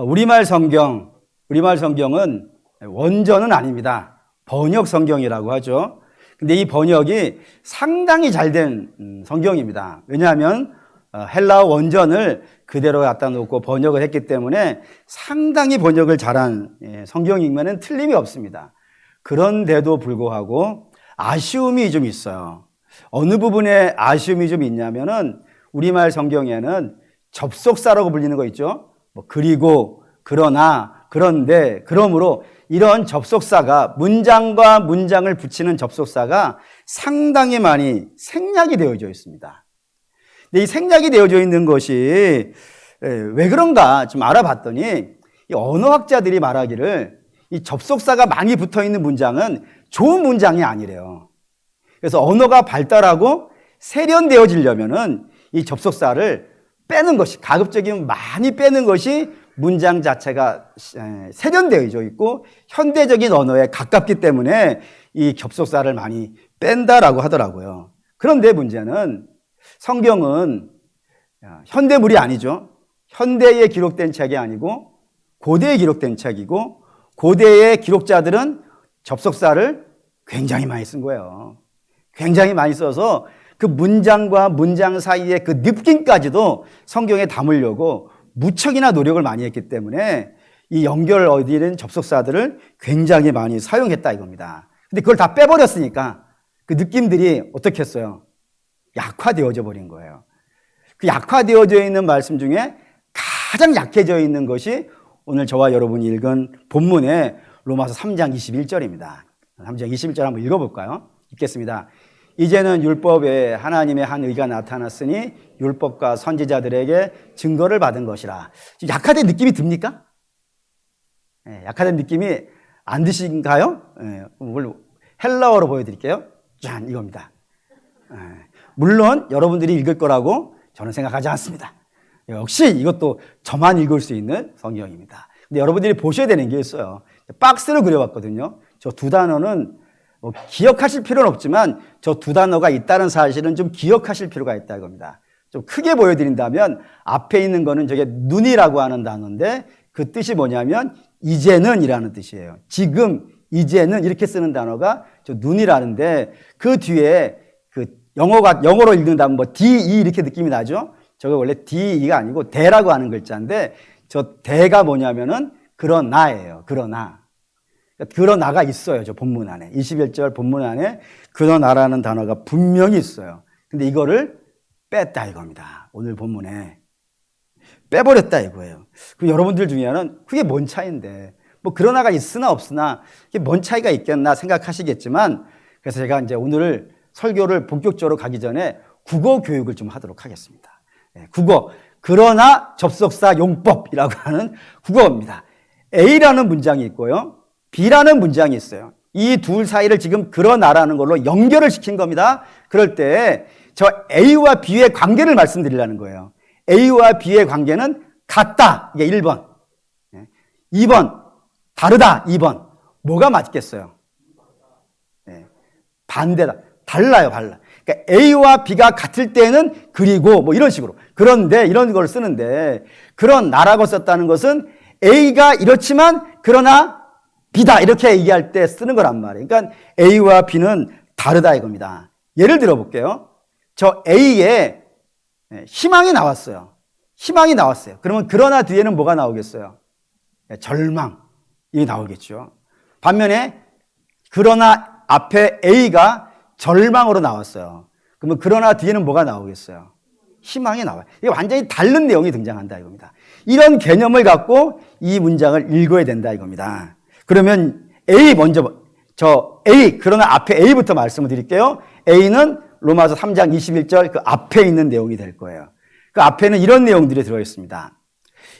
우리말 성경은 원전은 아닙니다. 번역 성경이라고 하죠. 근데 이 번역이 상당히 잘 된 성경입니다. 왜냐하면 헬라어 원전을 그대로 갖다 놓고 번역을 했기 때문에 상당히 번역을 잘한 성경이면은 틀림이 없습니다. 그런데도 불구하고 아쉬움이 좀 있어요. 어느 부분에 아쉬움이 좀 있냐면은 우리말 성경에는 접속사라고 불리는 거 있죠. 그리고, 그러나, 그런데, 그러므로 이런 접속사가 문장과 문장을 붙이는 접속사가 상당히 많이 생략이 되어져 있습니다. 근데 이 생략이 되어져 있는 것이 왜 그런가 좀 알아봤더니 이 언어학자들이 말하기를 이 접속사가 많이 붙어 있는 문장은 좋은 문장이 아니래요. 그래서 언어가 발달하고 세련되어지려면은 이 접속사를 빼는 것이, 가급적이면 많이 빼는 것이 문장 자체가 세련되어져 있고 현대적인 언어에 가깝기 때문에 이 접속사를 많이 뺀다라고 하더라고요. 그런데 문제는 성경은 현대물이 아니죠. 현대에 기록된 책이 아니고 고대에 기록된 책이고 고대의 기록자들은 접속사를 굉장히 많이 쓴 거예요. 굉장히 많이 써서 그 문장과 문장 사이의 그 느낌까지도 성경에 담으려고 무척이나 노력을 많이 했기 때문에 이 연결 어디는 접속사들을 굉장히 많이 사용했다 이겁니다. 근데 그걸 다 빼버렸으니까 그 느낌들이 어떻게 했어요? 약화되어져 버린 거예요. 그 약화되어져 있는 말씀 중에 가장 약해져 있는 것이 오늘 저와 여러분이 읽은 본문의 로마서 3장 21절입니다. 3장 21절 한번 읽어볼까요? 읽겠습니다. 이제는 율법에 하나님의 한 의가 나타났으니 율법과 선지자들에게 증거를 받은 것이라. 약화된 느낌이 듭니까? 약화된 느낌이 안 드신가요? 헬라어로 보여드릴게요. 짠, 이겁니다. 물론 여러분들이 읽을 거라고 저는 생각하지 않습니다. 역시 이것도 저만 읽을 수 있는 성경입니다. 근데 여러분들이 보셔야 되는 게 있어요. 박스를 그려봤거든요. 저 두 단어는 기억하실 필요는 없지만 저 두 단어가 있다는 사실은 좀 기억하실 필요가 있다 이겁니다. 좀 크게 보여드린다면 앞에 있는 거는 저게 눈이라고 하는 단어인데 그 뜻이 뭐냐면 이제는 이라는 뜻이에요. 지금, 이제는 이렇게 쓰는 단어가 저 눈이라는데 그 뒤에 그 영어로 읽는다면 DE 이렇게 느낌이 나죠? 저거 원래 DE가 아니고 대라고 하는 글자인데 저 대가 뭐냐면은 그러나예요. 그러나가 있어요. 저 본문 안에. 21절 본문 안에 그러나라는 단어가 분명히 있어요. 근데 이거를 뺐다 이겁니다. 오늘 본문에. 빼버렸다 이거예요. 그럼 여러분들 중에는 그게 뭔 차이인데 그러나가 있으나 없으나 이게 뭔 차이가 있겠나 생각하시겠지만 그래서 제가 이제 오늘 설교를 본격적으로 가기 전에 국어 교육을 좀 하도록 하겠습니다. 국어. 그러나 접속사 용법이라고 하는 국어입니다. A라는 문장이 있고요. B라는 문장이 있어요. 이 둘 사이를 지금 그러나라는 걸로 연결을 시킨 겁니다. 그럴 때 저 A와 B의 관계를 말씀드리려는 거예요. A와 B의 관계는 같다. 이게 1번. 2번. 다르다. 2번. 뭐가 맞겠어요? 반대다. 달라요. 그러니까 A와 B가 같을 때는 그리고 이런 식으로. 그런데 이런 걸 쓰는데 그러나라고 썼다는 것은 A가 이렇지만 그러나 B다 이렇게 얘기할 때 쓰는 거란 말이에요. 그러니까 A와 B는 다르다 이겁니다. 예를 들어 볼게요. 저 A에 희망이 나왔어요. 그러면 그러나 뒤에는 뭐가 나오겠어요? 절망이 나오겠죠. 반면에 그러나 앞에 A가 절망으로 나왔어요. 그러면 그러나 뒤에는 뭐가 나오겠어요? 희망이 나와요. 이게 완전히 다른 내용이 등장한다 이겁니다. 이런 개념을 갖고 이 문장을 읽어야 된다 이겁니다. 그러면 A 먼저 그러나 앞에 A부터 말씀을 드릴게요. A는 로마서 3장 21절 그 앞에 있는 내용이 될 거예요. 그 앞에는 이런 내용들이 들어있습니다.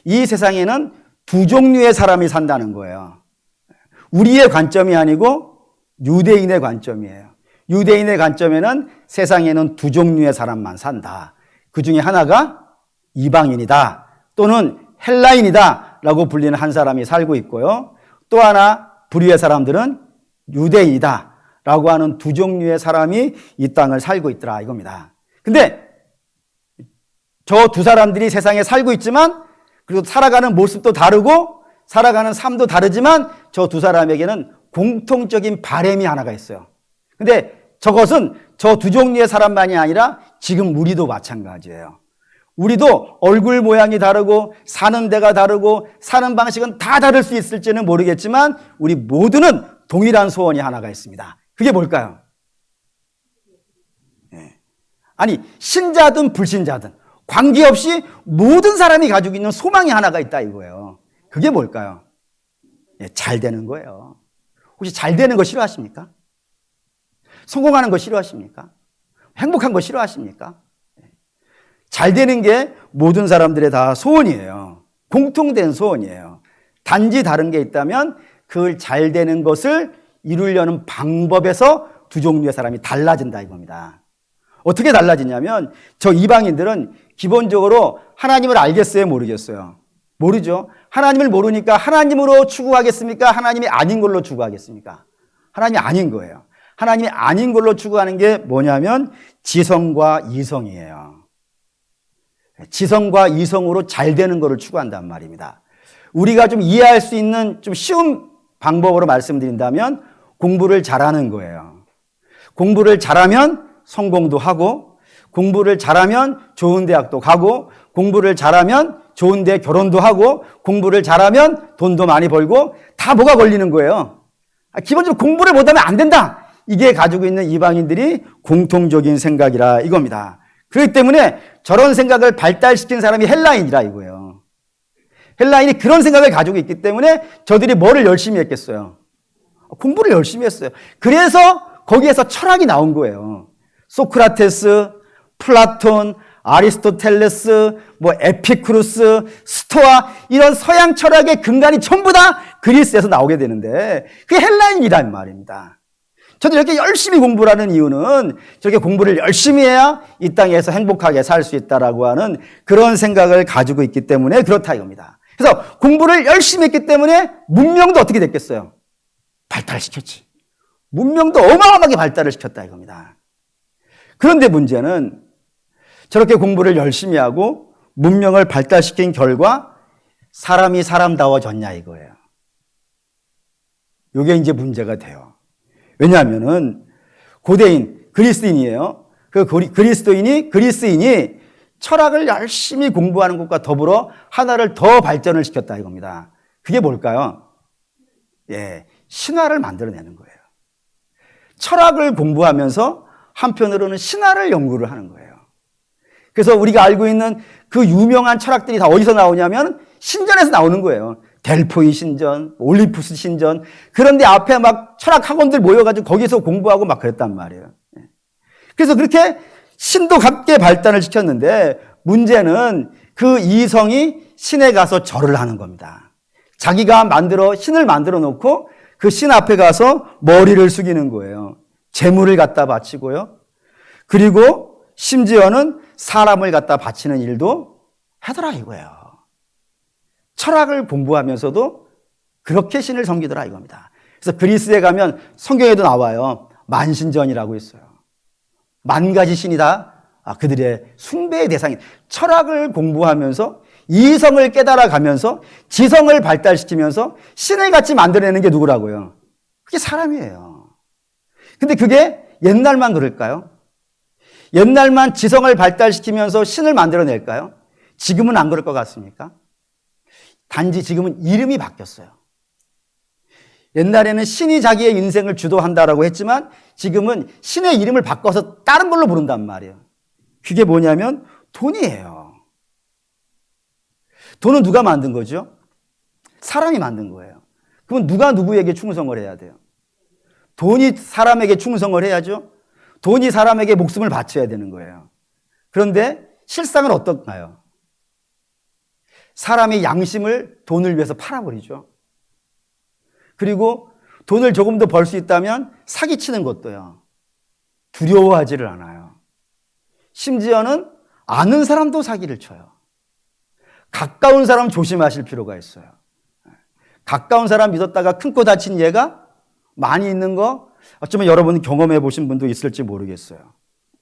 이 세상에는 두 종류의 사람이 산다는 거예요. 우리의 관점이 아니고 유대인의 관점이에요. 유대인의 관점에는 세상에는 두 종류의 사람만 산다. 그 중에 하나가 이방인이다 또는 헬라인이다 라고 불리는 한 사람이 살고 있고요. 또 하나 불의의 사람들은 유대인이다 라고 하는 두 종류의 사람이 이 땅을 살고 있더라 이겁니다. 근데 저 두 사람들이 세상에 살고 있지만 그리고 살아가는 모습도 다르고 살아가는 삶도 다르지만 저 두 사람에게는 공통적인 바램이 하나가 있어요. 근데 저것은 저 두 종류의 사람만이 아니라 지금 우리도 마찬가지예요. 우리도 얼굴 모양이 다르고 사는 데가 다르고 사는 방식은 다 다를 수 있을지는 모르겠지만 우리 모두는 동일한 소원이 하나가 있습니다. 그게 뭘까요? 아니, 신자든 불신자든 관계없이 모든 사람이 가지고 있는 소망이 하나가 있다 이거예요. 그게 뭘까요? 잘 되는 거예요. 혹시 잘 되는 거 싫어하십니까? 성공하는 거 싫어하십니까? 행복한 거 싫어하십니까? 잘 되는 게 모든 사람들의 다 소원이에요. 공통된 소원이에요. 단지 다른 게 있다면 그 잘 되는 것을 이루려는 방법에서 두 종류의 사람이 달라진다 이겁니다. 어떻게 달라지냐면 저 이방인들은 기본적으로 하나님을 알겠어요? 모르겠어요? 모르죠. 하나님을 모르니까 하나님으로 추구하겠습니까? 하나님이 아닌 걸로 추구하겠습니까? 하나님이 아닌 거예요. 하나님이 아닌 걸로 추구하는 게 뭐냐면 지성과 이성이에요. 지성과 이성으로 잘 되는 것을 추구한단 말입니다. 우리가 좀 이해할 수 있는 좀 쉬운 방법으로 말씀드린다면 공부를 잘하는 거예요. 공부를 잘하면 성공도 하고 공부를 잘하면 좋은 대학도 가고 공부를 잘하면 좋은 데 결혼도 하고 공부를 잘하면 돈도 많이 벌고 다 뭐가 걸리는 거예요. 기본적으로 공부를 못하면 안 된다. 이게 가지고 있는 이방인들이 공통적인 생각이라 이겁니다. 그렇기 때문에 저런 생각을 발달시킨 사람이 헬라인이라 이거예요. 헬라인이 그런 생각을 가지고 있기 때문에 저들이 뭐를 열심히 했겠어요? 공부를 열심히 했어요. 그래서 거기에서 철학이 나온 거예요. 소크라테스, 플라톤, 아리스토텔레스, 에피쿠루스, 스토아 이런 서양 철학의 근간이 전부 다 그리스에서 나오게 되는데 그게 헬라인이란 말입니다. 저도 이렇게 열심히 공부를 하는 이유는 저렇게 공부를 열심히 해야 이 땅에서 행복하게 살 수 있다라고 하는 그런 생각을 가지고 있기 때문에 그렇다 이겁니다. 그래서 공부를 열심히 했기 때문에 문명도 어떻게 됐겠어요? 발달시켰지. 문명도 어마어마하게 발달을 시켰다 이겁니다. 그런데 문제는 저렇게 공부를 열심히 하고 문명을 발달시킨 결과 사람이 사람다워졌냐 이거예요. 이게 이제 문제가 돼요. 왜냐하면은 고대인 그리스인이에요. 그 그리스인이 철학을 열심히 공부하는 것과 더불어 하나를 더 발전을 시켰다 이겁니다. 그게 뭘까요? 신화를 만들어내는 거예요. 철학을 공부하면서 한편으로는 신화를 연구를 하는 거예요. 그래서 우리가 알고 있는 그 유명한 철학들이 다 어디서 나오냐면 신전에서 나오는 거예요. 델포이 신전, 올림푸스 신전. 그런데 앞에 막 철학 학원들 모여가지고 거기서 공부하고 막 그랬단 말이에요. 그래서 그렇게 신도 함께 발달을 시켰는데 문제는 그 이성이 신에 가서 절을 하는 겁니다. 자기가 신을 만들어 놓고 그 신 앞에 가서 머리를 숙이는 거예요. 재물을 갖다 바치고요. 그리고 심지어는 사람을 갖다 바치는 일도 하더라 이거예요. 철학을 공부하면서도 그렇게 신을 섬기더라 이겁니다. 그래서 그리스에 가면 성경에도 나와요. 만신전이라고 있어요. 만 가지 신이 다 그들의 숭배의 대상이. 철학을 공부하면서 이성을 깨달아가면서 지성을 발달시키면서 신을 같이 만들어내는 게 누구라고요? 그게 사람이에요. 근데 그게 옛날만 그럴까요? 옛날만 지성을 발달시키면서 신을 만들어낼까요? 지금은 안 그럴 것 같습니까? 단지 지금은 이름이 바뀌었어요. 옛날에는 신이 자기의 인생을 주도한다라고 했지만 지금은 신의 이름을 바꿔서 다른 걸로 부른단 말이에요. 그게 뭐냐면 돈이에요. 돈은 누가 만든 거죠? 사람이 만든 거예요. 그럼 누가 누구에게 충성을 해야 돼요? 돈이 사람에게 충성을 해야죠. 돈이 사람에게 목숨을 바쳐야 되는 거예요. 그런데 실상은 어떤가요? 사람의 양심을 돈을 위해서 팔아버리죠. 그리고 돈을 조금 더 벌 수 있다면 사기치는 것도요. 두려워하지를 않아요. 심지어는 아는 사람도 사기를 쳐요. 가까운 사람 조심하실 필요가 있어요. 가까운 사람 믿었다가 큰 코 다친 예가 많이 있는 거 어쩌면 여러분 경험해 보신 분도 있을지 모르겠어요.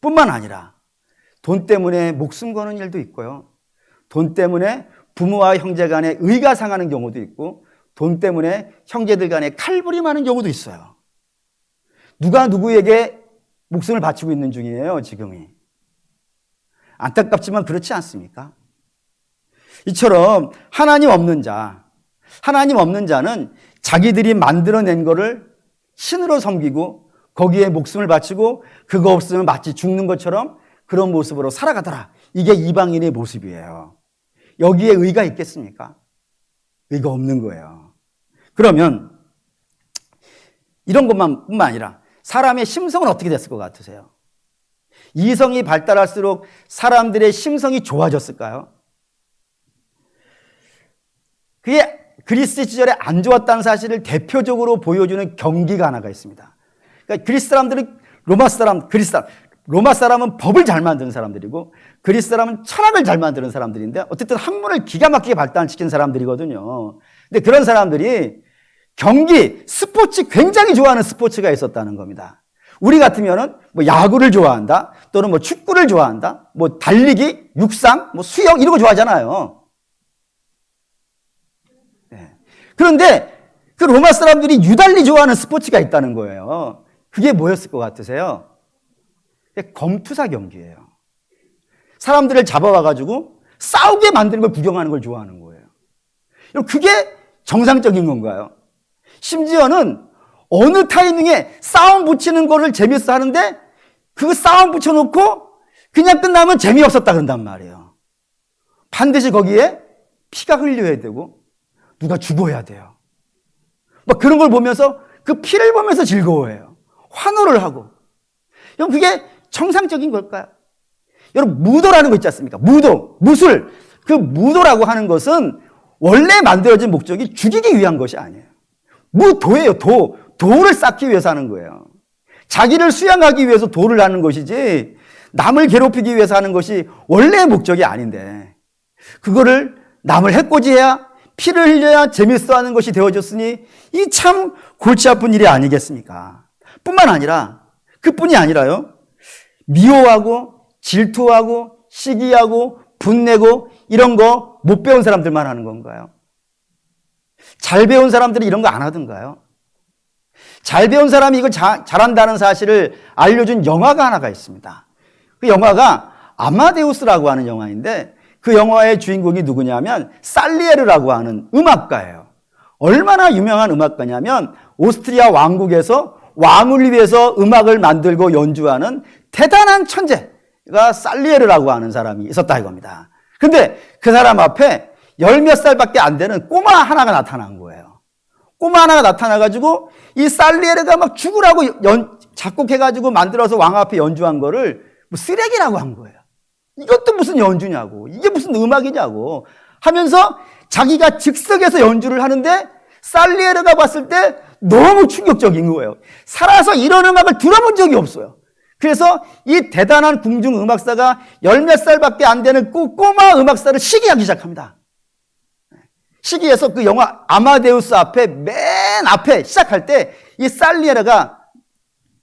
뿐만 아니라 돈 때문에 목숨 거는 일도 있고요. 돈 때문에 부모와 형제 간에 의가 상하는 경우도 있고 돈 때문에 형제들 간에 칼부림하는 경우도 있어요. 누가 누구에게 목숨을 바치고 있는 중이에요, 지금이. 안타깝지만 그렇지 않습니까? 이처럼 하나님 없는 자는 자기들이 만들어낸 거를 신으로 섬기고 거기에 목숨을 바치고 그거 없으면 마치 죽는 것처럼 그런 모습으로 살아가더라. 이게 이방인의 모습이에요. 여기에 의가 있겠습니까? 의가 없는 거예요. 그러면 이런 것뿐만 아니라 사람의 심성은 어떻게 됐을 것 같으세요? 이성이 발달할수록 사람들의 심성이 좋아졌을까요? 그게 그리스 시절에 안 좋았다는 사실을 대표적으로 보여주는 경기가 하나가 있습니다. 그러니까 그리스 사람들은 로마 사람은 법을 잘 만드는 사람들이고 그리스 사람은 철학을 잘 만드는 사람들인데 어쨌든 학문을 기가 막히게 발달시킨 사람들이거든요. 근데 그런 사람들이 경기, 스포츠 굉장히 좋아하는 스포츠가 있었다는 겁니다. 우리 같으면은 뭐 야구를 좋아한다, 또는 뭐 축구를 좋아한다, 뭐 달리기, 육상, 뭐 수영 이런 거 좋아하잖아요. 네. 그런데 그 로마 사람들이 유달리 좋아하는 스포츠가 있다는 거예요. 그게 뭐였을 것 같으세요? 검투사 경기예요. 사람들을 잡아와가지고 싸우게 만드는 걸 구경하는 걸 좋아하는 거예요. 그게 정상적인 건가요? 심지어는 어느 타이밍에 싸움 붙이는 거를 재밌어 하는데 그 싸움 붙여놓고 그냥 끝나면 재미없었다 그런단 말이에요. 반드시 거기에 피가 흘려야 되고 누가 죽어야 돼요. 막 그런 걸 보면서 그 피를 보면서 즐거워해요. 환호를 하고. 여러분 그게 정상적인 걸까요? 여러분 무도라는 거 있지 않습니까? 무술. 그 무도라고 하는 것은 원래 만들어진 목적이 죽이기 위한 것이 아니에요. 무도예요. 도를 쌓기 위해서 하는 거예요. 자기를 수양하기 위해서 도를 하는 것이지 남을 괴롭히기 위해서 하는 것이 원래의 목적이 아닌데 그거를 남을 해코지해야 피를 흘려야 재밌어 하는 것이 되어졌으니 이 참 골치 아픈 일이 아니겠습니까? 그뿐이 아니라요. 미워하고 질투하고 시기하고 분내고 이런 거 못 배운 사람들만 하는 건가요? 잘 배운 사람들이 이런 거 안 하던가요? 잘 배운 사람이 이걸 잘한다는 사실을 알려준 영화가 하나가 있습니다. 그 영화가 아마데우스라고 하는 영화인데 그 영화의 주인공이 누구냐면 살리에르라고 하는 음악가예요. 얼마나 유명한 음악가냐면 오스트리아 왕국에서 왕을 위해서 음악을 만들고 연주하는 대단한 천재가 살리에르라고 하는 사람이 있었다 이겁니다. 근데 그 사람 앞에 열 몇 살밖에 안 되는 꼬마 하나가 나타난 거예요. 꼬마 하나가 나타나가지고 이 살리에르가 막 죽으라고 작곡해가지고 만들어서 왕 앞에 연주한 거를 뭐 쓰레기라고 한 거예요. 이것도 무슨 연주냐고, 이게 무슨 음악이냐고 하면서 자기가 즉석에서 연주를 하는데 살리에르가 봤을 때 너무 충격적인 거예요. 살아서 이런 음악을 들어본 적이 없어요. 그래서 이 대단한 궁중 음악사가 열 몇 살밖에 안 되는 꼬마 음악사를 시기하기 시작합니다. 시기해서 그 영화 아마데우스 앞에 맨 앞에 시작할 때 이 살리에르가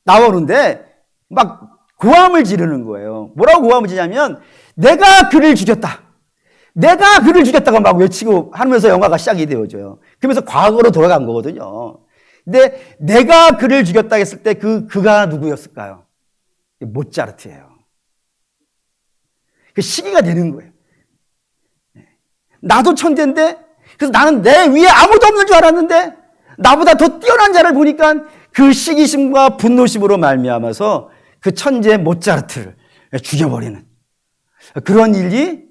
나오는데 막 고함을 지르는 거예요. 뭐라고 고함을 지냐면 내가 그를 죽였다. 내가 그를 죽였다고 막 외치고 하면서 영화가 시작이 되어져요. 그러면서 과거로 돌아간 거거든요. 근데 내가 그를 죽였다 했을 때 그가 누구였을까요? 모차르트예요. 그 시기가 되는 거예요. 나도 천재인데 그래서 나는 내 위에 아무도 없는 줄 알았는데 나보다 더 뛰어난 자를 보니까 그 시기심과 분노심으로 말미암아서 그 천재 모차르트를 죽여버리는 그런 일이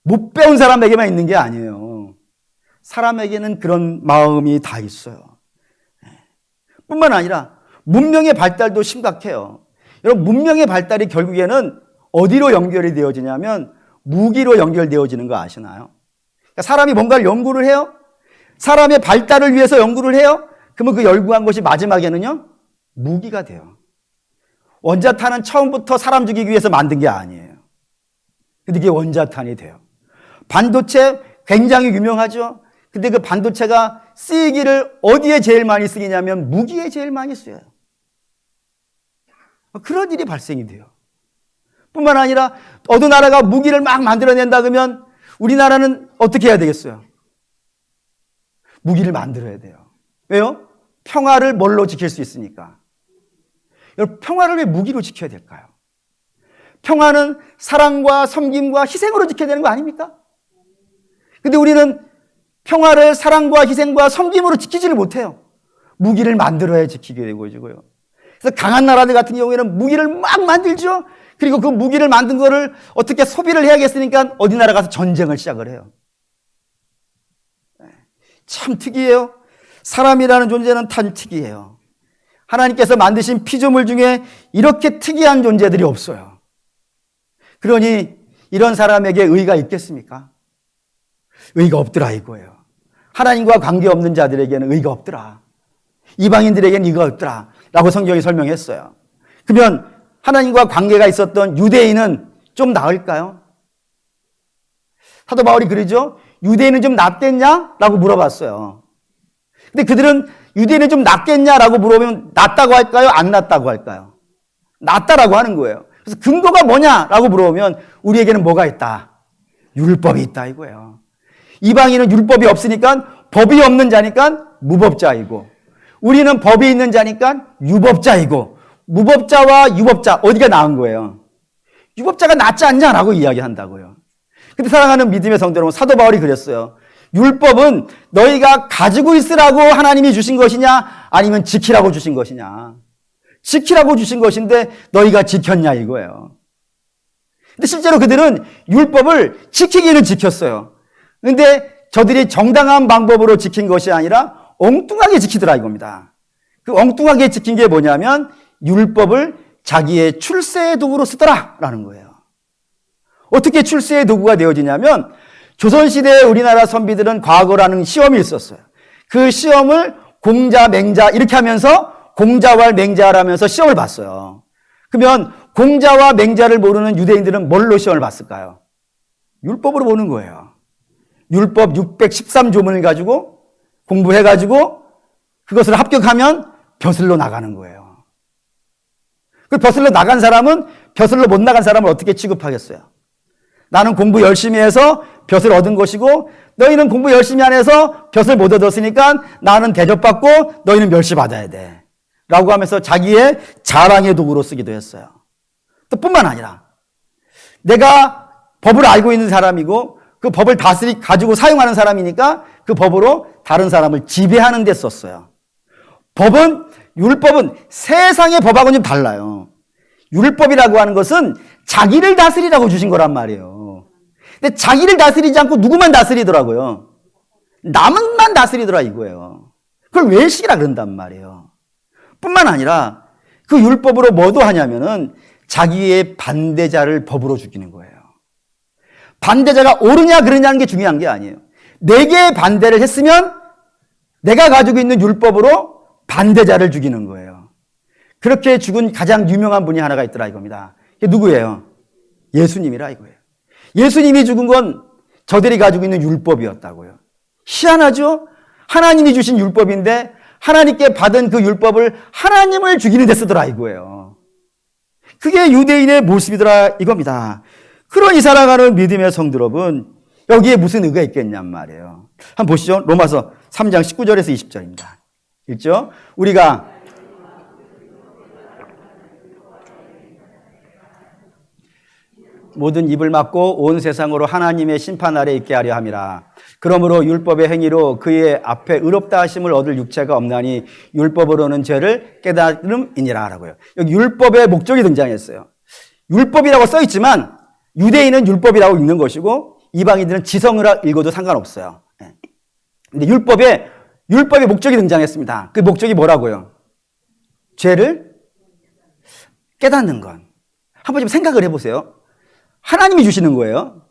못 배운 사람에게만 있는 게 아니에요. 사람에게는 그런 마음이 다 있어요. 뿐만 아니라 문명의 발달도 심각해요. 여러분 문명의 발달이 결국에는 어디로 연결이 되어지냐면 무기로 연결되어지는 거 아시나요? 그러니까 사람이 뭔가를 연구를 해요. 사람의 발달을 위해서 연구를 해요. 그러면 그 연구한 것이 마지막에는요 무기가 돼요. 원자탄은 처음부터 사람 죽이기 위해서 만든 게 아니에요. 근데 이게 원자탄이 돼요. 반도체 굉장히 유명하죠. 근데 그 반도체가 쓰이기를 어디에 제일 많이 쓰이냐면 무기에 제일 많이 쓰여요. 그런 일이 발생이 돼요. 뿐만 아니라 어느 나라가 무기를 막 만들어낸다 그러면 우리나라는 어떻게 해야 되겠어요? 무기를 만들어야 돼요. 왜요? 평화를 뭘로 지킬 수 있으니까. 여러분, 평화를 왜 무기로 지켜야 될까요? 평화는 사랑과 섬김과 희생으로 지켜야 되는 거 아닙니까? 근데 우리는 평화를 사랑과 희생과 섬김으로 지키지를 못해요. 무기를 만들어야 지키게 되고요. 그래서 강한 나라들 같은 경우에는 무기를 막 만들죠. 그리고 그 무기를 만든 거를 어떻게 소비를 해야겠으니까 어디 나라 가서 전쟁을 시작을 해요. 참 특이해요. 사람이라는 존재는 참 특이해요. 하나님께서 만드신 피조물 중에 이렇게 특이한 존재들이 없어요. 그러니 이런 사람에게 의가 있겠습니까? 의가 없더라 이거예요. 하나님과 관계없는 자들에게는 의가 없더라. 이방인들에게는 의가 없더라 라고 성경이 설명했어요. 그러면 하나님과 관계가 있었던 유대인은 좀 나을까요? 사도 바울이 그러죠. 유대인은 좀 낫겠냐? 라고 물어봤어요. 근데 그들은 유대인은 좀 낫겠냐라고 물어보면 낫다고 할까요? 안 낫다고 할까요? 낫다라고 하는 거예요. 그래서 근거가 뭐냐라고 물어보면 우리에게는 뭐가 있다? 율법이 있다 이거예요. 이방인은 율법이 없으니까 법이 없는 자니까 무법자이고, 우리는 법이 있는 자니까 유법자이고, 무법자와 유법자 어디가 나은 거예요? 유법자가 낫지 않냐라고 이야기한다고요. 근데 사랑하는 믿음의 성도 여러분, 사도 바울이 그랬어요. 율법은 너희가 가지고 있으라고 하나님이 주신 것이냐, 아니면 지키라고 주신 것이냐. 지키라고 주신 것인데 너희가 지켰냐 이거예요. 근데 실제로 그들은 율법을 지키기는 지켰어요. 근데 저들이 정당한 방법으로 지킨 것이 아니라 엉뚱하게 지키더라 이겁니다. 그 엉뚱하게 지킨 게 뭐냐면 율법을 자기의 출세의 도구로 쓰더라라는 거예요. 어떻게 출세의 도구가 되어지냐면 조선시대의 우리나라 선비들은 과거라는 시험이 있었어요. 그 시험을 공자, 맹자 이렇게 하면서 공자와 맹자를 하면서 시험을 봤어요. 그러면 공자와 맹자를 모르는 유대인들은 뭘로 시험을 봤을까요? 율법으로 보는 거예요. 율법 613조문을 가지고 공부해가지고 그것을 합격하면 벼슬로 나가는 거예요. 그 벼슬로 나간 사람은 벼슬로 못 나간 사람을 어떻게 취급하겠어요? 나는 공부 열심히 해서 벼슬 얻은 것이고 너희는 공부 열심히 안 해서 벼슬 못 얻었으니까 나는 대접받고 너희는 멸시받아야 돼 라고 하면서 자기의 자랑의 도구로 쓰기도 했어요. 또 뿐만 아니라 내가 법을 알고 있는 사람이고 그 법을 가지고 사용하는 사람이니까 그 법으로 다른 사람을 지배하는 데 썼어요. 율법은 세상의 법하고는 좀 달라요. 율법이라고 하는 것은 자기를 다스리라고 주신 거란 말이에요. 근데 자기를 다스리지 않고 누구만 다스리더라고요. 남은만 다스리더라 이거예요. 그걸 외식이라 그런단 말이에요. 뿐만 아니라 그 율법으로 뭐도 하냐면은 자기의 반대자를 법으로 죽이는 거예요. 반대자가 옳으냐 그러냐는 게 중요한 게 아니에요. 내게 반대를 했으면 내가 가지고 있는 율법으로 반대자를 죽이는 거예요. 그렇게 죽은 가장 유명한 분이 하나가 있더라 이겁니다. 그게 누구예요? 예수님이라 이거예요. 예수님이 죽은 건 저들이 가지고 있는 율법이었다고요. 희한하죠? 하나님이 주신 율법인데 하나님께 받은 그 율법을 하나님을 죽이는 데 쓰더라 이거예요. 그게 유대인의 모습이더라 이겁니다. 그러니 살아가는 믿음의 성도 여러분, 여기에 무슨 의가 있겠냔 말이에요. 한번 보시죠. 로마서 3장 19절에서 20절입니다. 읽죠? 우리가 모든 입을 막고 온 세상으로 하나님의 심판 아래 있게 하려 함이라. 그러므로 율법의 행위로 그의 앞에 의롭다 하심을 얻을 육체가 없나니 율법으로는 죄를 깨달음이니라 라고요. 여기 율법의 목적이 등장했어요. 율법이라고 써 있지만 유대인은 율법이라고 읽는 것이고 이방인들은 지성으로 읽어도 상관없어요. 근데 율법의 목적이 등장했습니다. 그 목적이 뭐라고요? 죄를 깨닫는 것. 한번 좀 생각을 해보세요. 하나님이 주시는 거예요.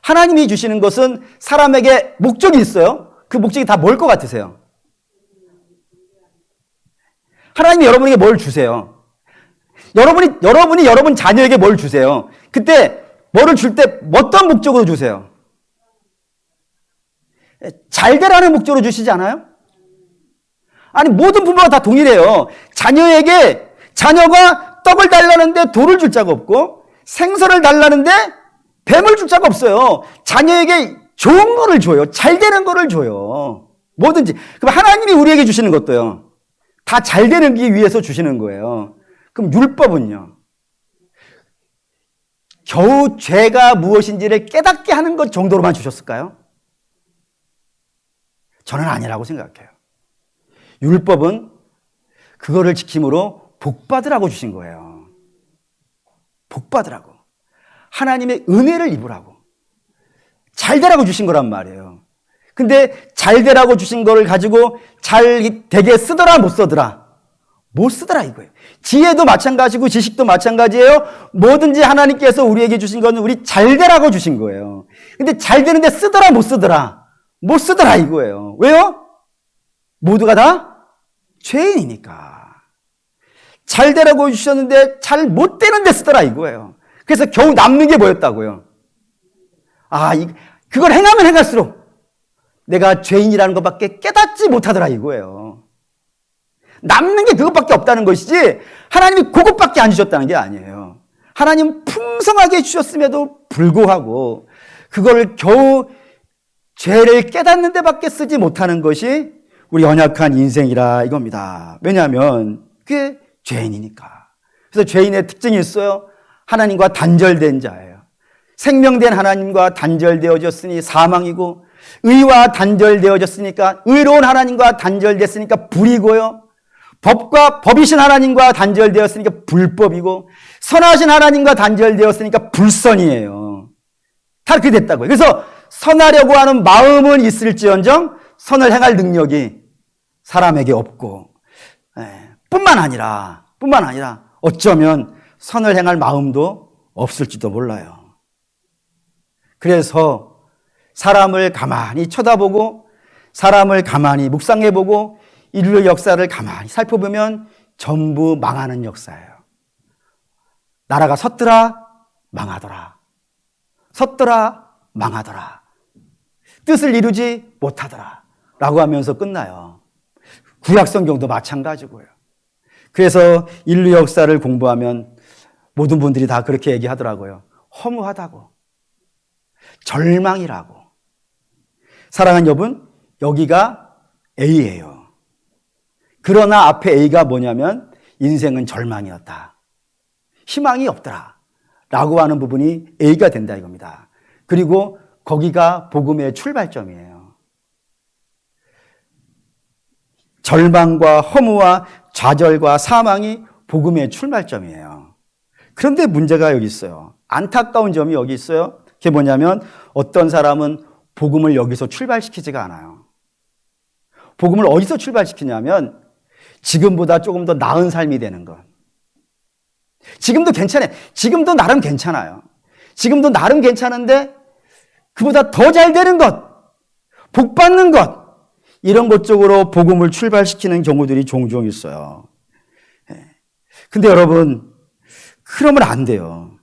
하나님이 주시는 것은 사람에게 목적이 있어요. 그 목적이 다 뭘 것 같으세요? 하나님이 여러분에게 뭘 주세요? 여러분이 여러분 자녀에게 뭘 주세요? 그때 뭐를 줄 때 어떤 목적으로 주세요? 잘 되라는 목적으로 주시지 않아요? 아니 모든 부모가 다 동일해요. 자녀가 떡을 달라는데 돌을 줄 자가 없고 생선을 달라는데 뱀을 줄 자가 없어요. 자녀에게 좋은 거를 줘요. 잘 되는 거를 줘요. 뭐든지. 그럼 하나님이 우리에게 주시는 것도요. 다 잘 되는 게 위해서 주시는 거예요. 그럼 율법은요. 겨우 죄가 무엇인지를 깨닫게 하는 것 정도로만 주셨을까요? 저는 아니라고 생각해요. 율법은 그거를 지킴으로 복받으라고 주신 거예요. 복받으라고. 하나님의 은혜를 입으라고. 잘 되라고 주신 거란 말이에요. 근데 잘 되라고 주신 거를 가지고 잘 되게 쓰더라 못 쓰더라. 못 쓰더라 이거예요. 지혜도 마찬가지고 지식도 마찬가지예요. 뭐든지 하나님께서 우리에게 주신 건 우리 잘 되라고 주신 거예요. 근데 잘 되는데 쓰더라 못 쓰더라. 못 쓰더라 이거예요. 왜요? 모두가 다 죄인이니까. 잘 되라고 주셨는데 잘 못 되는데 쓰더라 이거예요. 그래서 겨우 남는 게 뭐였다고요? 그걸 행하면 행할수록 내가 죄인이라는 것밖에 깨닫지 못하더라 이거예요. 남는 게 그것밖에 없다는 것이지 하나님이 그것밖에 안 주셨다는 게 아니에요. 하나님 풍성하게 주셨음에도 불구하고 그걸 겨우 죄를 깨닫는 데밖에 쓰지 못하는 것이 우리 연약한 인생이라 이겁니다. 왜냐하면 그게 죄인이니까. 그래서 죄인의 특징이 있어요. 하나님과 단절된 자예요. 생명된 하나님과 단절되어졌으니 사망이고 의와 단절되어졌으니까 의로운 하나님과 단절됐으니까 불이고요. 법이신 하나님과 단절되었으니까 불법이고 선하신 하나님과 단절되었으니까 불선이에요. 다 그렇게 됐다고요. 그래서 선하려고 하는 마음은 있을지언정 선을 행할 능력이 사람에게 없고 뿐만 아니라 어쩌면 선을 행할 마음도 없을지도 몰라요. 그래서 사람을 가만히 쳐다보고 사람을 가만히 묵상해보고 인류 역사를 가만히 살펴보면 전부 망하는 역사예요. 나라가 섰더라 망하더라. 섰더라 망하더라. 뜻을 이루지 못하더라 라고 하면서 끝나요. 구약성경도 마찬가지고요. 그래서 인류 역사를 공부하면 모든 분들이 다 그렇게 얘기하더라고요. 허무하다고. 절망이라고. 사랑하는 여러분, 여기가 A예요. 그러나 앞에 A가 뭐냐면 인생은 절망이었다. 희망이 없더라. 라고 하는 부분이 A가 된다 이겁니다. 그리고 거기가 복음의 출발점이에요. 절망과 허무와 좌절과 사망이 복음의 출발점이에요. 그런데 문제가 여기 있어요. 안타까운 점이 여기 있어요. 그게 뭐냐면 어떤 사람은 복음을 여기서 출발시키지가 않아요. 복음을 어디서 출발시키냐면 지금보다 조금 더 나은 삶이 되는 것. 지금도 괜찮아요. 지금도 나름 괜찮아요. 지금도 나름 괜찮은데 그보다 더 잘 되는 것, 복 받는 것, 이런 것 쪽으로 복음을 출발시키는 경우들이 종종 있어요. 근데 여러분, 그러면 안 돼요.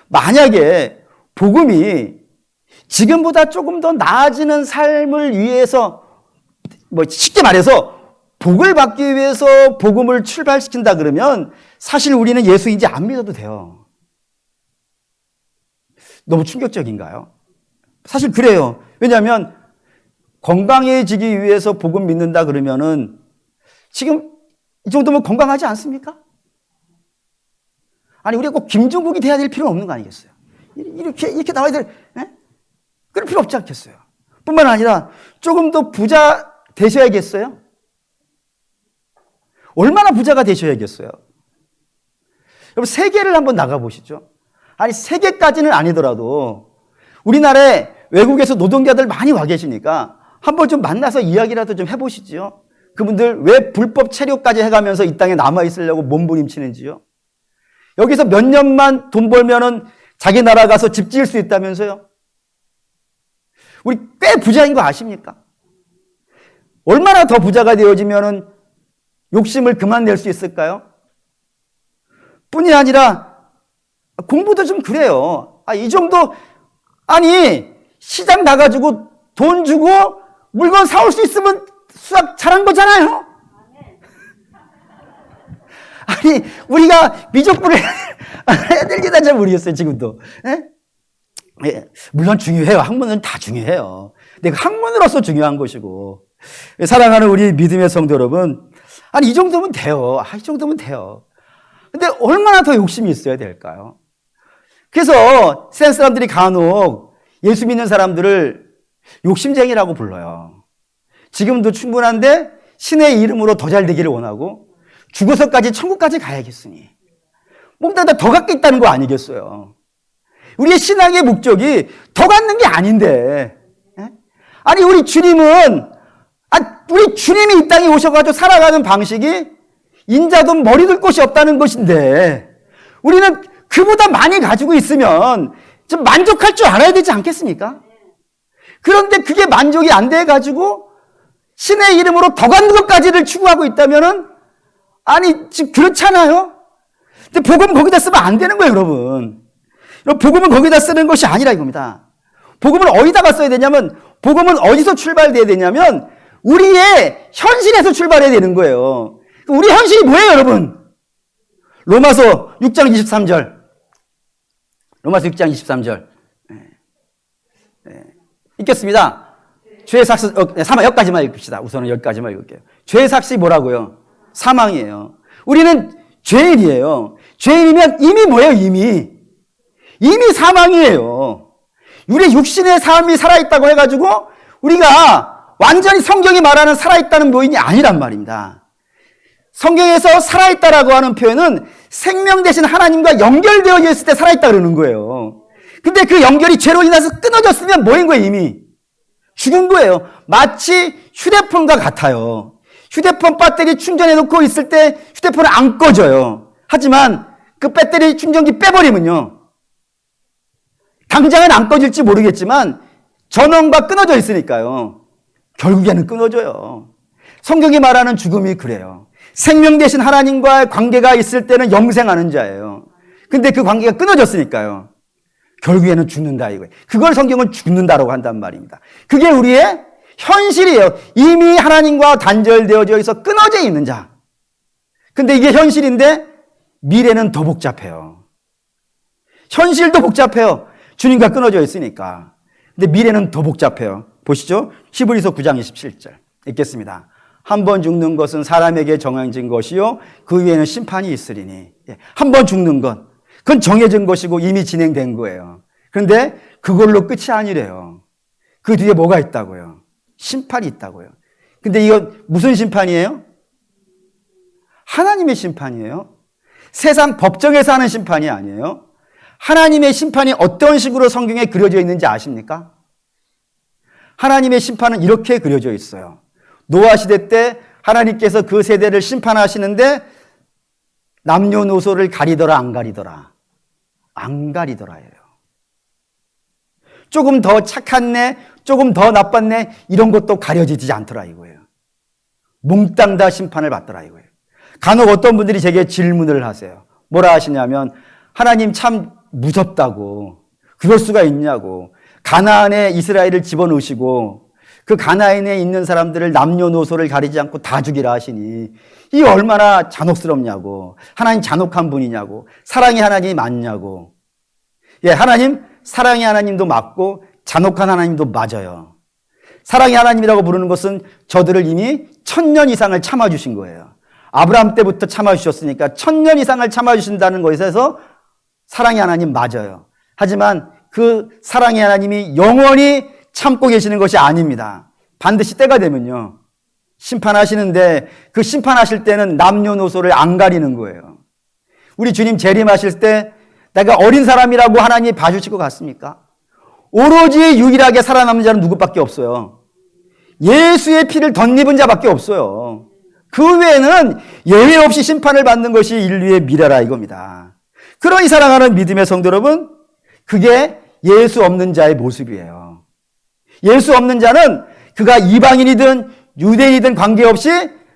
만약에 복음이 지금보다 조금 더 나아지는 삶을 위해서, 쉽게 말해서 복을 받기 위해서 복음을 출발시킨다 그러면 사실 우리는 예수 이제 안 믿어도 돼요. 너무 충격적인가요? 사실 그래요. 왜냐하면 건강해지기 위해서 복음 믿는다 그러면은 지금 이 정도면 건강하지 않습니까? 아니, 우리가 꼭 김종국이 돼야 될 필요는 없는 거 아니겠어요? 이렇게 나와야 될, 그럴 필요 없지 않겠어요? 뿐만 아니라 조금 더 부자 되셔야겠어요? 얼마나 부자가 되셔야겠어요? 여러분, 세계를 한번 나가보시죠. 아니, 세계까지는 아니더라도 우리나라에 외국에서 노동자들 많이 와 계시니까 한번 좀 만나서 이야기라도 좀 해보시죠. 그분들 왜 불법 체류까지 해가면서 이 땅에 남아있으려고 몸부림치는지요. 여기서 몇 년만 돈 벌면은 자기 나라 가서 집 지을 수 있다면서요. 우리 꽤 부자인 거 아십니까? 얼마나 더 부자가 되어지면은 욕심을 그만 낼 수 있을까요? 뿐이 아니라 공부도 좀 그래요. 이 정도, 아니, 시장 나가지고 돈 주고 물건 사올 수 있으면 수학 잘한 거잖아요? 아니, 우리가 미적분을 해야 될지는 잘 모르겠어요, 지금도. 물론 중요해요. 학문은 다 중요해요. 근데 그 학문으로서 중요한 것이고, 사랑하는 우리 믿음의 성도 여러분, 아니, 이 정도면 돼요. 이 정도면 돼요. 근데 얼마나 더 욕심이 있어야 될까요? 그래서 세상 사람들이 간혹 예수 믿는 사람들을 욕심쟁이라고 불러요. 지금도 충분한데 신의 이름으로 더 잘 되기를 원하고 죽어서까지 천국까지 가야겠으니 뭔가 더 갖고 있다는 거 아니겠어요? 우리의 신앙의 목적이 더 갖는 게 아닌데, 아니 우리 주님이 이 땅에 오셔가지고 살아가는 방식이 인자돈 머리 둘 곳이 없다는 것인데, 우리는 그보다 많이 가지고 있으면 좀 만족할 줄 알아야 되지 않겠습니까? 그런데 그게 만족이 안 돼가지고 신의 이름으로 더 갖는 것까지를 추구하고 있다면은, 아니 지금 그렇잖아요. 근데 복음 거기다 쓰면 안 되는 거예요, 여러분. 복음은 거기다 쓰는 것이 아니라 이겁니다. 복음을 어디다가 써야 되냐면, 복음은 어디서 출발돼야 되냐면 우리의 현실에서 출발해야 되는 거예요. 우리 현실이 뭐예요, 여러분? 로마서 6장 23절. 로마서 6장 23절. 읽겠습니다. 죄의 삭시, 여기까지만 읽읍시다. 우선은 여기까지만 읽을게요. 죄의 삭시 뭐라고요? 사망이에요. 우리는 죄인이에요. 죄인이면 이미 뭐예요, 이미 사망이에요. 우리 육신의 삶이 살아있다고 해가지고 우리가 완전히 성경이 말하는 살아있다는 묘인이 아니란 말입니다. 성경에서 살아있다라고 하는 표현은 생명 대신 하나님과 연결되어 있을 때 살아있다 그러는 거예요. 근데 그 연결이 죄로 인해서 끊어졌으면 뭐인 거예요, 이미? 죽은 거예요. 마치 휴대폰과 같아요. 휴대폰 배터리 충전해 놓고 있을 때 휴대폰은 안 꺼져요. 하지만 그 배터리 충전기 빼버리면요, 당장은 안 꺼질지 모르겠지만 전원과 끊어져 있으니까요, 결국에는 끊어져요. 성경이 말하는 죽음이 그래요. 생명 대신 하나님과의 관계가 있을 때는 영생하는 자예요. 근데 그 관계가 끊어졌으니까요, 결국에는 죽는다 이거예요. 그걸 성경은 죽는다라고 한단 말입니다. 그게 우리의 현실이에요. 이미 하나님과 단절되어져 있어 끊어져 있는 자. 근데 이게 현실인데 미래는 더 복잡해요. 현실도 복잡해요. 주님과 끊어져 있으니까. 근데 미래는 더 복잡해요. 보시죠. 히브리서 9장 27절 읽겠습니다. 한 번 죽는 것은 사람에게 정해진 것이요 그 위에는 심판이 있으리니. 한 번 죽는 것, 그건 정해진 것이고 이미 진행된 거예요. 그런데 그걸로 끝이 아니래요. 그 뒤에 뭐가 있다고요? 심판이 있다고요. 근데 이거 무슨 심판이에요? 하나님의 심판이에요. 세상 법정에서 하는 심판이 아니에요. 하나님의 심판이 어떤 식으로 성경에 그려져 있는지 아십니까? 하나님의 심판은 이렇게 그려져 있어요. 노아 시대 때 하나님께서 그 세대를 심판하시는데 남녀노소를 가리더라 안 가리더라? 안 가리더라예요. 조금 더 착했네, 조금 더 나빴네, 이런 것도 가려지지 않더라 이거예요. 몽땅 다 심판을 받더라 이거예요. 간혹 어떤 분들이 제게 질문을 하세요. 뭐라 하시냐면, 하나님 참 무섭다고, 그럴 수가 있냐고, 가나안에 이스라엘을 집어넣으시고 그 가나안에 있는 사람들을 남녀노소를 가리지 않고 다 죽이라 하시니 이 얼마나 잔혹스럽냐고, 하나님 잔혹한 분이냐고, 사랑의 하나님이 맞냐고. 예, 하나님 사랑의 하나님도 맞고 잔혹한 하나님도 맞아요. 사랑의 하나님이라고 부르는 것은 저들을 이미 1000년 이상을 참아주신 거예요. 아브라함 때부터 참아주셨으니까 1000년 이상을 참아주신다는 것에서 사랑의 하나님 맞아요. 하지만 그 사랑의 하나님이 영원히 참고 계시는 것이 아닙니다. 반드시 때가 되면요, 심판하시는데 그 심판하실 때는 남녀노소를 안 가리는 거예요. 우리 주님 재림하실 때 내가 어린 사람이라고 하나님이 봐주실 것 같습니까? 오로지 유일하게 살아남는 자는 누구밖에 없어요. 예수의 피를 덧입은 자밖에 없어요. 그 외에는 예외 없이 심판을 받는 것이 인류의 미래라 이겁니다. 그러니 사랑하는 믿음의 성도 여러분, 그게 예수 없는 자의 모습이에요. 예수 없는 자는 그가 이방인이든 유대인이든 관계없이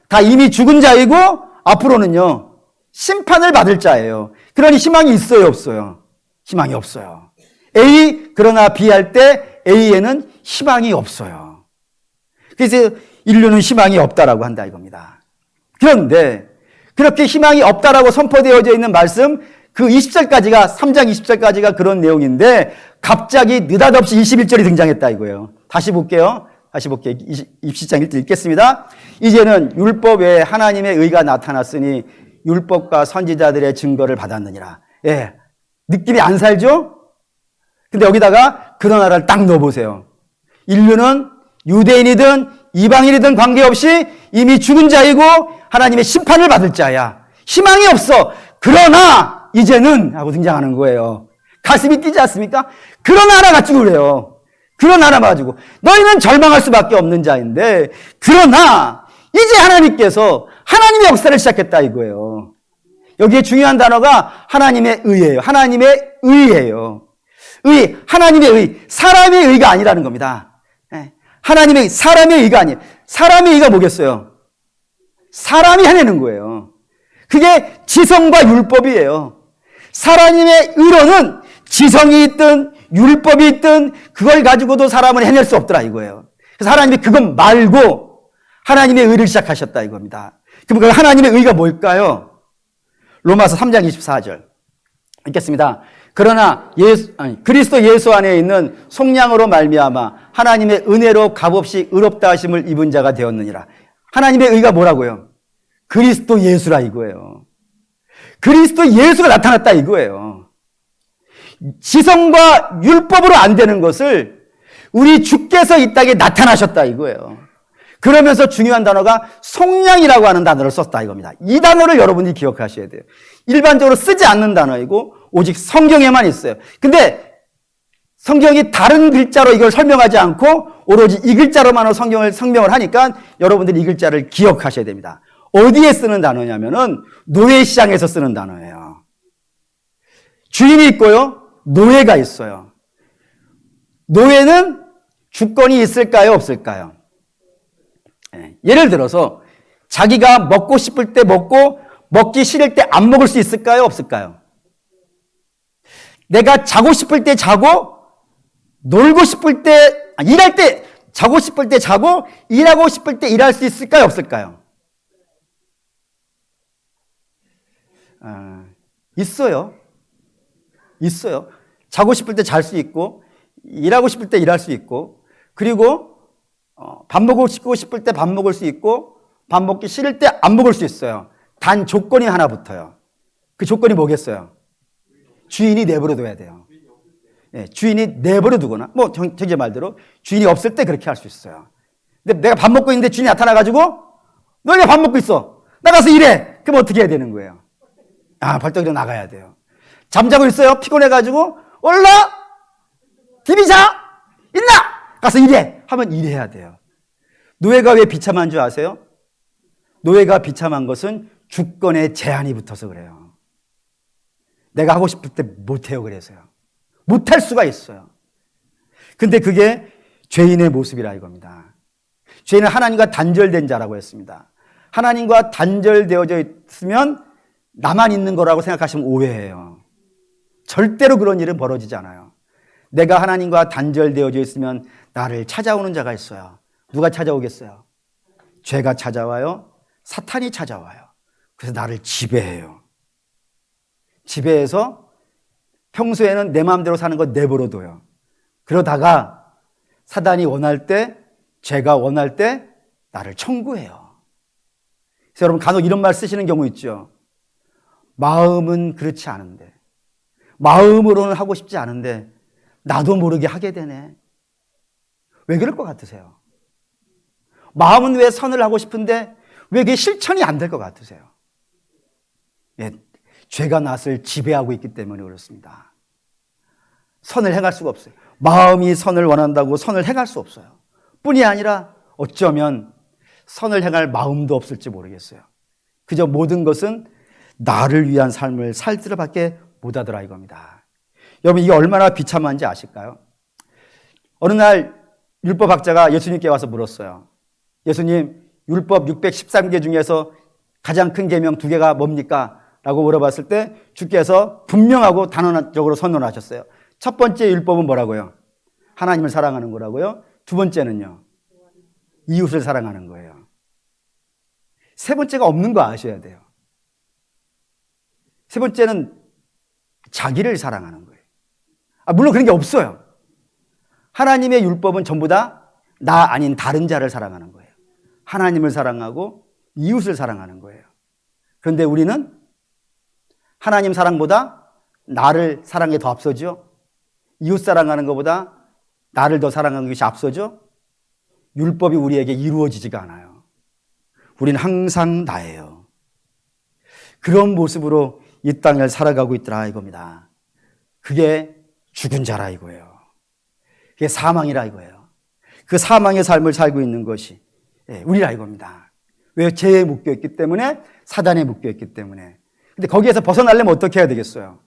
다 이미 죽은 자이고 앞으로는요, 심판을 받을 자예요. 그러니 희망이 있어요, 없어요? 희망이 없어요. A 그러나 B 할 때 A에는 희망이 없어요. 그래서 인류는 희망이 없다라고 한다 이겁니다. 그런데 그렇게 희망이 없다라고 선포되어져 있는 말씀, 그 20절까지가 3장 20절까지가 그런 내용인데 갑자기 느닷없이 21절이 등장했다 이거예요. 다시 볼게요. 20장 1절 읽겠습니다. 이제는 율법 외에 하나님의 의가 나타났으니 율법과 선지자들의 증거를 받았느니라. 예. 느낌이 안 살죠? 근데 여기다가 그러나를 딱 넣어보세요. 인류는 유대인이든 이방인이든 관계없이 이미 죽은 자이고 하나님의 심판을 받을 자야. 희망이 없어. 그러나 이제는 하고 등장하는 거예요. 가슴이 뛰지 않습니까? 그러나 하나 가지고 그래요. 그러나 하나 가지고 너희는 절망할 수밖에 없는 자인데 그러나 이제 하나님께서 하나님의 역사를 시작했다 이거예요. 여기에 중요한 단어가 하나님의 의예요. 하나님의 의예요. 의, 하나님의 의, 사람의 의가 아니라는 겁니다. 하나님의 의, 사람의 의가 아니에요. 사람의 의가 뭐겠어요? 사람이 해내는 거예요. 그게 지성과 율법이에요. 하나님의 의로는 지성이 있든 율법이 있든 그걸 가지고도 사람을 해낼 수 없더라 이거예요. 그래서 하나님이 그것 말고 하나님의 의를 시작하셨다 이겁니다. 그럼 그 하나님의 의가 뭘까요? 로마서 3장 24절 읽겠습니다. 그러나 그리스도 예수 안에 있는 속량으로 말미암아 하나님의 은혜로 값없이 의롭다 하심을 입은 자가 되었느니라. 하나님의 의가 뭐라고요? 그리스도 예수라 이거예요. 그리스도 예수가 나타났다 이거예요. 지성과 율법으로 안 되는 것을 우리 주께서 이 땅에 나타나셨다 이거예요. 그러면서 중요한 단어가 속량이라고 하는 단어를 썼다 이겁니다. 이 단어를 여러분이 기억하셔야 돼요. 일반적으로 쓰지 않는 단어이고 오직 성경에만 있어요. 근데 성경이 다른 글자로 이걸 설명하지 않고 오로지 이 글자로만 성명을 하니까 여러분들이 이 글자를 기억하셔야 됩니다. 어디에 쓰는 단어냐면은 노예시장에서 쓰는 단어예요. 주인이 있고요. 노예가 있어요. 노예는 주권이 있을까요? 없을까요? 예를 들어서 자기가 먹고 싶을 때 먹고 먹기 싫을 때 안 먹을 수 있을까요? 없을까요? 내가 자고 싶을 때 자고 놀고 싶을 때 일할 때 자고 싶을 때 자고 일하고 싶을 때 일할 수 있을까요? 없을까요? 있어요. 있어요. 자고 싶을 때 잘 수 있고 일하고 싶을 때 일할 수 있고 그리고 밥 먹고 싶을 때 밥 먹을 수 있고 밥 먹기 싫을 때 안 먹을 수 있어요. 단 조건이 하나 붙어요. 그 조건이 뭐겠어요? 주인이 내버려 둬야 돼요. 예, 주인이 내버려 두거나 뭐 제 말대로 주인이 없을 때 그렇게 할 수 있어요. 근데 내가 밥 먹고 있는데 주인이 나타나가지고 너희가 밥 먹고 있어. 나가서 일해. 그럼 어떻게 해야 되는 거예요? 벌떡 일어 나가야 돼요. 잠자고 있어요. 피곤해가지고 올라 TV 자 있나? 가서 일해. 하면 일해야 돼요. 노예가 왜 비참한 줄 아세요? 노예가 비참한 것은 주권에 제한이 붙어서 그래요. 내가 하고 싶을 때 못해요. 그래서요. 못할 수가 있어요. 근데 그게 죄인의 모습이라 이겁니다. 죄인은 하나님과 단절된 자라고 했습니다. 하나님과 단절되어져 있으면 나만 있는 거라고 생각하시면 오해예요. 절대로 그런 일은 벌어지지 않아요. 내가 하나님과 단절되어져 있으면 나를 찾아오는 자가 있어요. 누가 찾아오겠어요? 죄가 찾아와요. 사탄이 찾아와요. 그래서 나를 지배해요. 지배해서 평소에는 내 마음대로 사는 거 내버려둬요. 그러다가 사단이 원할 때, 죄가 원할 때 나를 청구해요. 그래서 여러분 간혹 이런 말 쓰시는 경우 있죠. 마음은 그렇지 않은데, 마음으로는 하고 싶지 않은데 나도 모르게 하게 되네. 왜 그럴 것 같으세요? 마음은 왜 선을 하고 싶은데 왜 그게 실천이 안 될 것 같으세요? 예, 죄가 낯을 지배하고 있기 때문에 그렇습니다. 선을 행할 수가 없어요. 마음이 선을 원한다고 선을 행할 수 없어요. 뿐이 아니라 어쩌면 선을 행할 마음도 없을지 모르겠어요. 그저 모든 것은 나를 위한 삶을 살 줄밖에 못하더라 이겁니다. 여러분 이게 얼마나 비참한지 아실까요? 어느 날 율법학자가 예수님께 와서 물었어요. 예수님, 율법 613개 중에서 가장 큰 계명 2개가 뭡니까? 라고 물어봤을 때 주께서 분명하고 단언적으로 선언하셨어요. 첫 번째 율법은 뭐라고요? 하나님을 사랑하는 거라고요. 두 번째는요, 이웃을 사랑하는 거예요. 세 번째가 없는 거 아셔야 돼요. 세 번째는 자기를 사랑하는 거예요. 물론 그런 게 없어요. 하나님의 율법은 전부 다 나 아닌 다른 자를 사랑하는 거예요. 하나님을 사랑하고 이웃을 사랑하는 거예요. 그런데 우리는 하나님 사랑보다 나를 사랑에 더 앞서죠. 이웃 사랑하는 것보다 나를 더 사랑하는 것이 앞서죠. 율법이 우리에게 이루어지지가 않아요. 우리는 항상 나예요. 그런 모습으로 이 땅을 살아가고 있더라 이겁니다. 그게 죽은 자라 이거예요. 그게 사망이라 이거예요. 그 사망의 삶을 살고 있는 것이 우리라 이겁니다. 왜? 죄에 묶여있기 때문에, 사단에 묶여있기 때문에. 근데 거기에서 벗어나려면 어떻게 해야 되겠어요?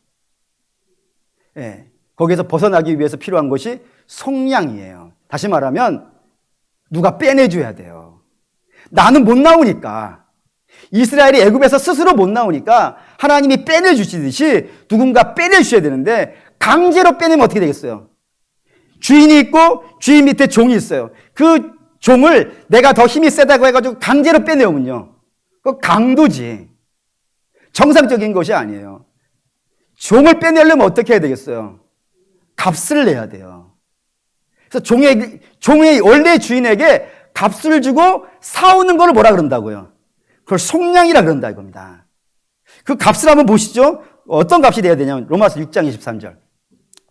거기에서 벗어나기 위해서 필요한 것이 속량이에요. 다시 말하면 누가 빼내줘야 돼요. 나는 못 나오니까, 이스라엘이 애굽에서 스스로 못 나오니까 하나님이 빼내주시듯이 누군가 빼내주셔야 되는데, 강제로 빼내면 어떻게 되겠어요? 주인이 있고 주인 밑에 종이 있어요. 그 종을 내가 더 힘이 세다고 해가지고 강제로 빼내오면요, 그거 강도지. 정상적인 것이 아니에요. 종을 빼내려면 어떻게 해야 되겠어요? 값을 내야 돼요. 그래서 종의 원래 주인에게 값을 주고 사오는 걸 뭐라 그런다고요? 그걸 속량이라 그런다 이겁니다. 그 값을 한번 보시죠. 어떤 값이 돼야 되냐면 로마서 6장 23절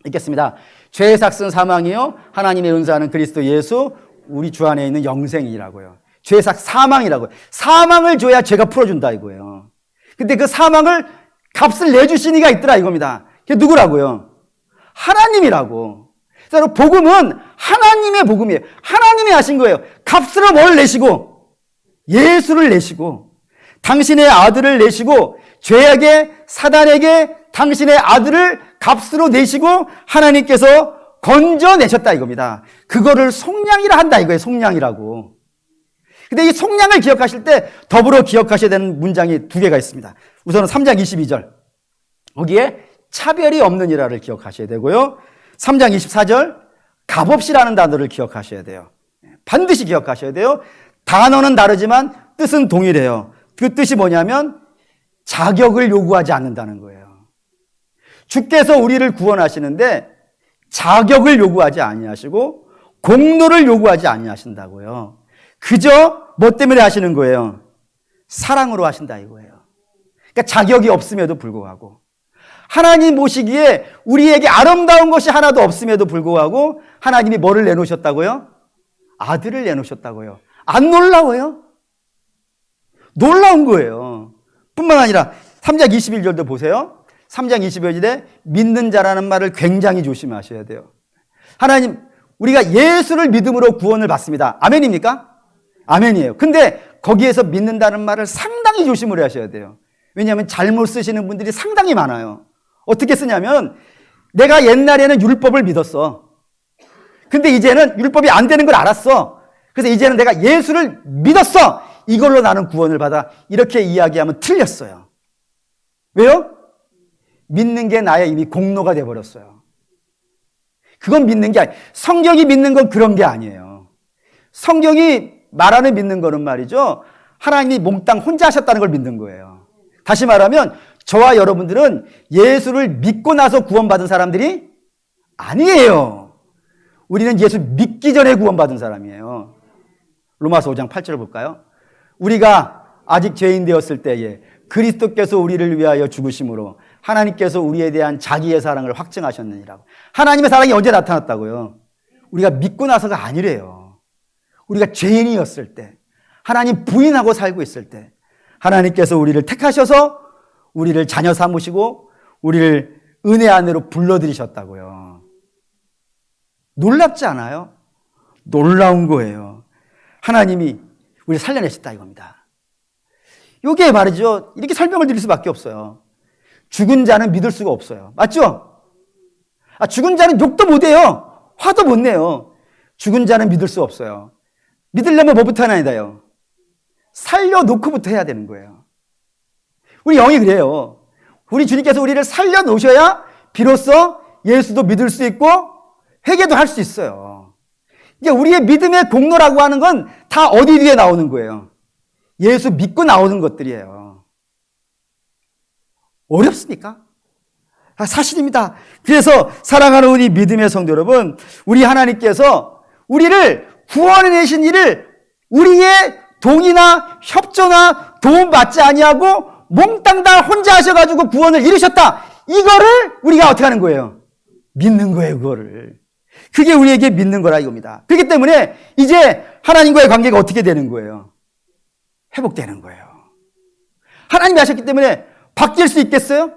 읽겠습니다. 죄의 삭은 사망이요 하나님의 은사는 그리스도 예수 우리 주 안에 있는 영생이라고요. 죄의 삭 사망이라고요. 사망을 줘야 죄가 풀어준다 이거예요. 근데 그 사망을 값을 내주신 이가 있더라 이겁니다. 그게 누구라고요? 하나님이라고. 그래서 복음은 하나님의 복음이에요. 하나님이 하신 거예요. 값으로 뭘 내시고? 예수를 내시고, 당신의 아들을 내시고, 죄에게 사단에게 당신의 아들을 값으로 내시고 하나님께서 건져내셨다 이겁니다. 그거를 속량이라 한다 이거예요. 속량이라고. 근데 이 속량을 기억하실 때 더불어 기억하셔야 되는 문장이 두 개가 있습니다. 우선은 3장 22절. 거기에 차별이 없는 이라를 기억하셔야 되고요. 3장 24절 값없이라는 단어를 기억하셔야 돼요. 반드시 기억하셔야 돼요. 단어는 다르지만 뜻은 동일해요. 그 뜻이 뭐냐면 자격을 요구하지 않는다는 거예요. 주께서 우리를 구원하시는데 자격을 요구하지 아니하시고 공로를 요구하지 아니하신다고요. 그저 뭐 때문에 하시는 거예요? 사랑으로 하신다 이거예요. 그러니까 자격이 없음에도 불구하고, 하나님 보시기에 우리에게 아름다운 것이 하나도 없음에도 불구하고 하나님이 뭐를 내놓으셨다고요? 아들을 내놓으셨다고요. 안 놀라워요? 놀라운 거예요. 뿐만 아니라 3장 21절도 보세요. 3장 21절에 믿는 자라는 말을 굉장히 조심하셔야 돼요. 하나님, 우리가 예수를 믿음으로 구원을 받습니다. 아멘입니까? 아멘이에요. 근데 거기에서 믿는다는 말을 상당히 조심을 하셔야 돼요. 왜냐하면 잘못 쓰시는 분들이 상당히 많아요. 어떻게 쓰냐면, 내가 옛날에는 율법을 믿었어. 근데 이제는 율법이 안 되는 걸 알았어. 그래서 이제는 내가 예수를 믿었어. 이걸로 나는 구원을 받아. 이렇게 이야기하면 틀렸어요. 왜요? 믿는 게 나의 이미 공로가 돼버렸어요. 그건 믿는 게 아니에요. 성경이 믿는 건 그런 게 아니에요. 성경이 말하는 믿는 거는 말이죠, 하나님이 몽땅 혼자 하셨다는 걸 믿는 거예요. 다시 말하면 저와 여러분들은 예수를 믿고 나서 구원받은 사람들이 아니에요. 우리는 예수 믿기 전에 구원받은 사람이에요. 로마서 5장 8절을 볼까요? 우리가 아직 죄인 되었을 때에 그리스도께서 우리를 위하여 죽으심으로 하나님께서 우리에 대한 자기의 사랑을 확증하셨느니라고. 하나님의 사랑이 언제 나타났다고요? 우리가 믿고 나서가 아니래요. 우리가 죄인이었을 때, 하나님 부인하고 살고 있을 때 하나님께서 우리를 택하셔서 우리를 자녀 삼으시고 우리를 은혜 안으로 불러들이셨다고요. 놀랍지 않아요? 놀라운 거예요. 하나님이 우리를 살려내셨다 이겁니다. 이게 말이죠, 이렇게 설명을 드릴 수밖에 없어요. 죽은 자는 믿을 수가 없어요. 맞죠? 죽은 자는 욕도 못해요. 화도 못 내요. 죽은 자는 믿을 수 없어요. 믿으려면 뭐부터 해야 돼요? 살려놓고부터 해야 되는 거예요. 우리 영이 그래요. 우리 주님께서 우리를 살려놓으셔야 비로소 예수도 믿을 수 있고 회개도 할 수 있어요. 이제 우리의 믿음의 공로라고 하는 건 다 어디 뒤에 나오는 거예요? 예수 믿고 나오는 것들이에요. 어렵습니까? 사실입니다. 그래서 사랑하는 우리 믿음의 성도 여러분, 우리 하나님께서 우리를 구원해내신 일을 우리의 동의나 협조나 도움 받지 아니하고 몽땅 다 혼자 하셔가지고 구원을 이루셨다. 이거를 우리가 어떻게 하는 거예요? 믿는 거예요, 그거를. 그게 우리에게 믿는 거라 이겁니다. 그렇기 때문에 이제 하나님과의 관계가 어떻게 되는 거예요? 회복되는 거예요. 하나님이 하셨기 때문에 바뀔 수 있겠어요?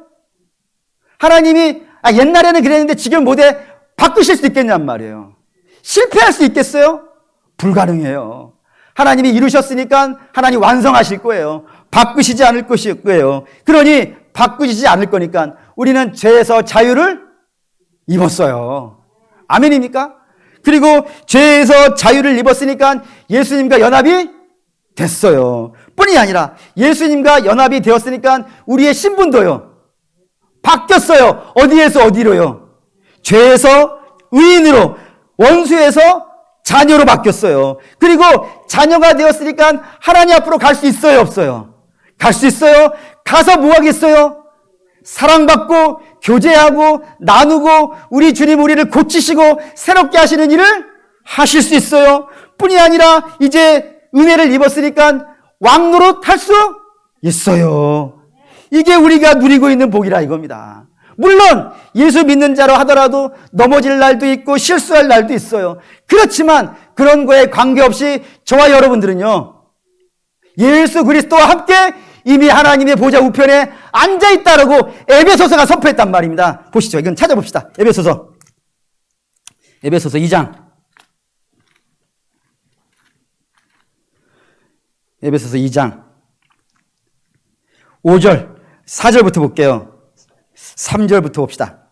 하나님이 옛날에는 그랬는데 지금 못해 바꾸실 수 있겠냔 말이에요. 실패할 수 있겠어요? 불가능해요. 하나님이 이루셨으니까 하나님 완성하실 거예요. 바꾸시지 않을 것일 거예요. 그러니 바꾸시지 않을 거니까 우리는 죄에서 자유를 입었어요. 아멘입니까? 그리고 죄에서 자유를 입었으니까 예수님과 연합이 됐어요. 뿐이 아니라 예수님과 연합이 되었으니까 우리의 신분도요. 바뀌었어요. 어디에서 어디로요? 죄에서 의인으로, 원수에서 자녀로 바뀌었어요. 그리고 자녀가 되었으니까 하나님 앞으로 갈 수 있어요, 없어요? 갈 수 있어요. 가서 뭐 하겠어요? 사랑받고 교제하고 나누고 우리 주님 우리를 고치시고 새롭게 하시는 일을 하실 수 있어요. 뿐이 아니라 이제 은혜를 입었으니까 왕노릇 할 수 있어요. 이게 우리가 누리고 있는 복이라 이겁니다. 물론 예수 믿는 자로 하더라도 넘어질 날도 있고 실수할 날도 있어요. 그렇지만 그런 거에 관계없이 저와 여러분들은요, 예수 그리스도와 함께 이미 하나님의 보좌 우편에 앉아있다라고 에베소서가 선포했단 말입니다. 보시죠. 이건 찾아봅시다. 에베소서 2장. 에베소서 2장 5절 4절부터 볼게요. 3절부터 봅시다.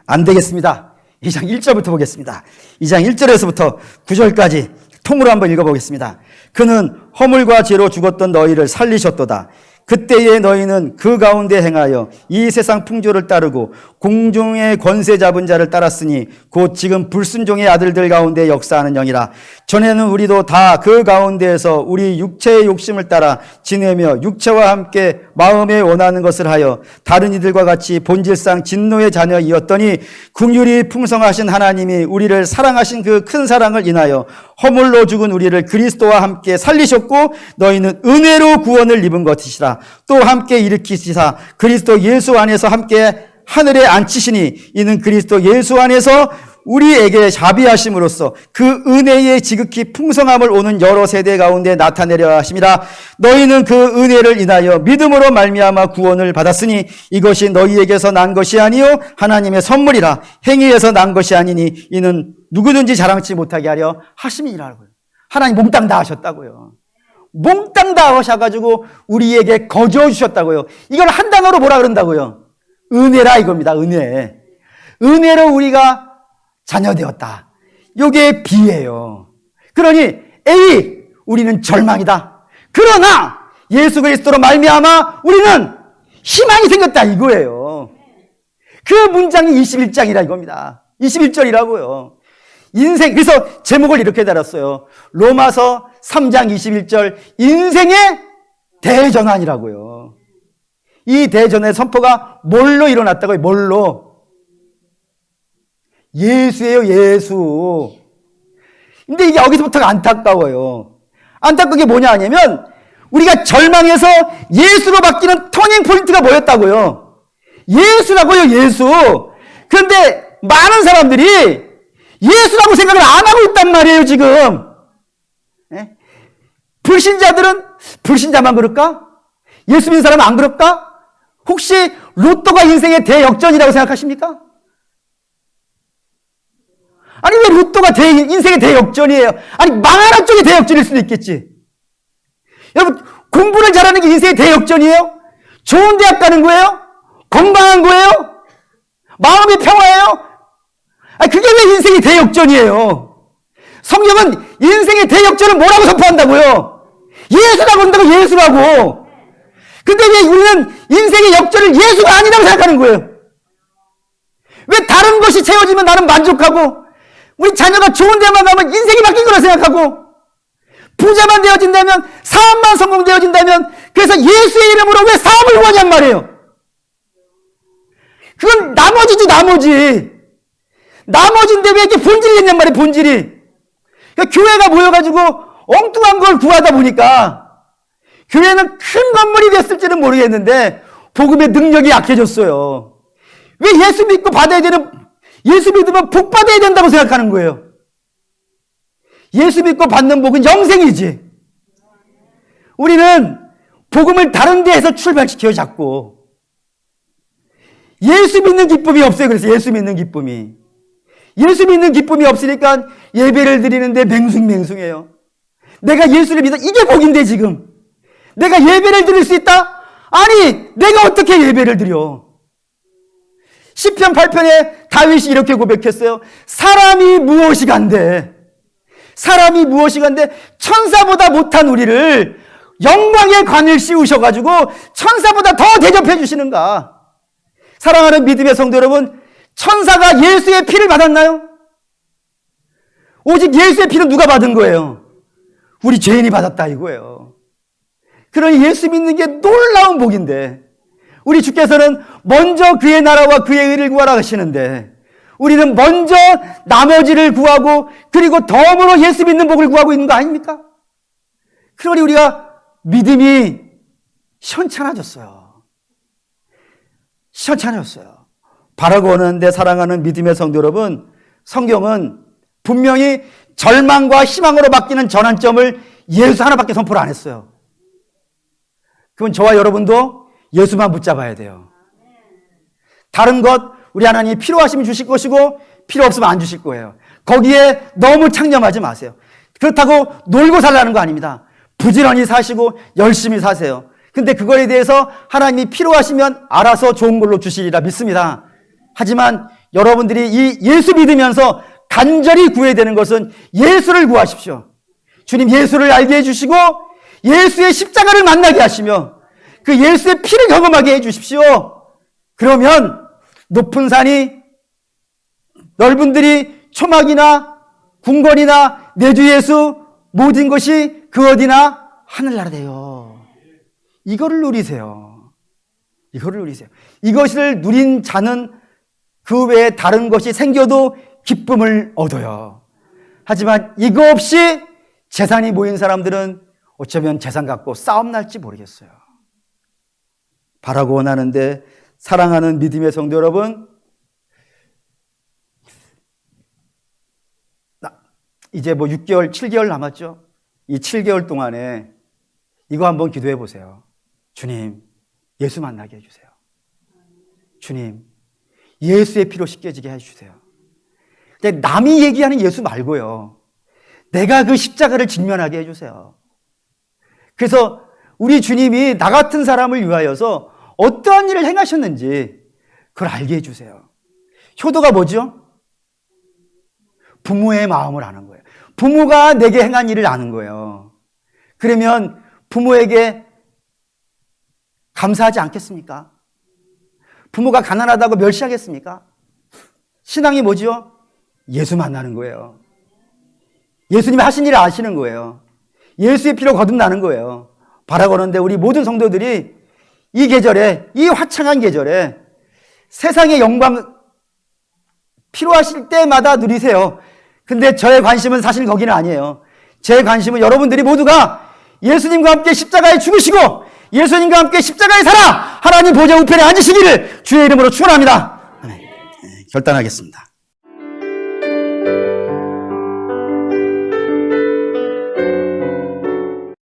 안 되겠습니다. 2장 1절부터 보겠습니다. 2장 1절에서부터 9절까지 통으로 한번 읽어보겠습니다. 그는 허물과 죄로 죽었던 너희를 살리셨도다. 그때에 너희는 그 가운데 행하여 이 세상 풍조를 따르고 공중의 권세 잡은 자를 따랐으니 곧 지금 불순종의 아들들 가운데 역사하는 영이라. 전에는 우리도 다 그 가운데에서 우리 육체의 욕심을 따라 지내며 육체와 함께 마음에 원하는 것을 하여 다른 이들과 같이 본질상 진노의 자녀이었더니 긍휼이 풍성하신 하나님이 우리를 사랑하신 그 큰 사랑을 인하여 허물로 죽은 우리를 그리스도와 함께 살리셨고 너희는 은혜로 구원을 입은 것이시라. 또 함께 일으키시사 그리스도 예수 안에서 함께 하늘에 앉히시니 이는 그리스도 예수 안에서 우리에게 자비하심으로써 그 은혜의 지극히 풍성함을 오는 여러 세대 가운데 나타내려 하심이라. 너희는 그 은혜를 인하여 믿음으로 말미암아 구원을 받았으니 이것이 너희에게서 난 것이 아니요 하나님의 선물이라. 행위에서 난 것이 아니니 이는 누구든지 자랑치 못하게 하려 하심이라고요. 하나님 몽땅 다 하셨다고요. 몽땅 다 하셔가지고 우리에게 거저어 주셨다고요. 이걸 한 단어로 뭐라 그런다고요? 은혜라 이겁니다. 은혜. 은혜로 우리가 자녀되었다. 요게 B예요. 그러니 A, 우리는 절망이다. 그러나 예수 그리스도로 말미암아 우리는 희망이 생겼다 이거예요. 그 문장이 21장이라 이겁니다. 21절이라고요. 인생, 그래서 제목을 이렇게 달았어요. 로마서 3장 21절, 인생의 대전환이라고요. 이 대전의 선포가 뭘로 일어났다고요? 뭘로? 예수예요, 예수. 근데 이게 여기서부터가 안타까워요. 안타까운 게 뭐냐 하냐면 우리가 절망해서 예수로 바뀌는 터닝 포인트가 뭐였다고요? 예수라고요, 예수. 그런데 많은 사람들이 예수라고 생각을 안 하고 있단 말이에요, 지금. 예? 불신자들은 불신자만 그럴까? 예수 믿는 사람은 안 그럴까? 혹시 로또가 인생의 대역전이라고 생각하십니까? 아니 왜 로또가 인생의 대역전이에요? 아니 망하는 쪽이 대역전일 수도 있겠지. 여러분 공부를 잘하는 게 인생의 대역전이에요? 좋은 대학 가는 거예요? 건강한 거예요? 마음이 평화예요? 아니 그게 왜 인생의 대역전이에요? 성경은 인생의 대역전을 뭐라고 선포한다고요? 예수라고 한다고, 예수라고. 근데 왜 우리는 인생의 역전을 예수가 아니라고 생각하는 거예요? 왜 다른 것이 채워지면 나는 만족하고 우리 자녀가 좋은 데만 가면 인생이 바뀐 거라 생각하고 부자만 되어진다면, 사업만 성공되어진다면, 그래서 예수의 이름으로 왜 사업을 구하냔 말이에요. 그건 나머지지, 나머지. 나머지인데 왜 이렇게 본질이 있냔 말이에요, 본질이. 그러니까 교회가 모여가지고 엉뚱한 걸 구하다 보니까 교회는 큰 건물이 됐을지는 모르겠는데 복음의 능력이 약해졌어요. 왜 예수 믿고 받아야 되는, 예수 믿으면 복 받아야 된다고 생각하는 거예요. 예수 믿고 받는 복은 영생이지. 우리는 복음을 다른 데에서 출발시켜요, 자꾸. 예수 믿는 기쁨이 없어요. 그래서 예수 믿는 기쁨이. 예수 믿는 기쁨이 없으니까 예배를 드리는데 맹숭맹숭해요. 내가 예수를 믿어. 이게 복인데 지금. 내가 예배를 드릴 수 있다? 아니, 내가 어떻게 예배를 드려? 시편 8편에 다윗이 이렇게 고백했어요. 사람이 무엇이 간데, 사람이 무엇이 간데 천사보다 못한 우리를 영광의 관을 씌우셔가지고 천사보다 더 대접해 주시는가? 사랑하는 믿음의 성도 여러분, 천사가 예수의 피를 받았나요? 오직 예수의 피는 누가 받은 거예요? 우리 죄인이 받았다 이거예요. 그러니 예수 믿는 게 놀라운 복인데, 우리 주께서는 먼저 그의 나라와 그의 의를 구하라 하시는데 우리는 먼저 나머지를 구하고 그리고 덤으로 예수 믿는 복을 구하고 있는 거 아닙니까? 그러니 우리가 믿음이 시원찮아졌어요. 시원찮아졌어요. 바라고 오는데 사랑하는 믿음의 성도 여러분, 성경은 분명히 절망과 희망으로 바뀌는 전환점을 예수 하나밖에 선포를 안 했어요. 그건 저와 여러분도 예수만 붙잡아야 돼요. 다른 것 우리 하나님이 필요하시면 주실 것이고 필요 없으면 안 주실 거예요. 거기에 너무 창념하지 마세요. 그렇다고 놀고 살라는 거 아닙니다. 부지런히 사시고 열심히 사세요. 근데 그거에 대해서 하나님이 필요하시면 알아서 좋은 걸로 주시리라 믿습니다. 하지만 여러분들이 이 예수 믿으면서 간절히 구해야 되는 것은 예수를 구하십시오. 주님 예수를 알게 해주시고 예수의 십자가를 만나게 하시며 그 예수의 피를 경험하게 해주십시오. 그러면 높은 산이, 넓은 들이, 초막이나 궁궐이나 내 주 예수 모든 것이 그 어디나 하늘나라 돼요. 이거를 누리세요. 이거를 누리세요. 이것을 누린 자는 그 외에 다른 것이 생겨도 기쁨을 얻어요. 하지만 이거 없이 재산이 모인 사람들은 어쩌면 재산 갖고 싸움 날지 모르겠어요. 바라고 원하는데 사랑하는 믿음의 성도 여러분, 이제 6개월, 7개월 남았죠? 이 7개월 동안에 이거 한번 기도해 보세요. 주님, 예수 만나게 해주세요. 주님, 예수의 피로 씻겨지게 해주세요. 근데 남이 얘기하는 예수 말고요. 내가 그 십자가를 직면하게 해주세요. 그래서 우리 주님이 나 같은 사람을 위하여서 어떠한 일을 행하셨는지 그걸 알게 해주세요. 효도가 뭐죠? 부모의 마음을 아는 거예요. 부모가 내게 행한 일을 아는 거예요. 그러면 부모에게 감사하지 않겠습니까? 부모가 가난하다고 멸시하겠습니까? 신앙이 뭐죠? 예수 만나는 거예요. 예수님이 하신 일을 아시는 거예요. 예수의 피로 거듭나는 거예요. 바라거는데 우리 모든 성도들이 이 계절에, 이 화창한 계절에 세상의 영광 필요하실 때마다 누리세요. 근데 저의 관심은 사실 거기는 아니에요. 제 관심은 여러분들이 모두가 예수님과 함께 십자가에 죽으시고 예수님과 함께 십자가에 살아 하나님 보좌 우편에 앉으시기를 주의 이름으로 축원합니다. 결단하겠습니다.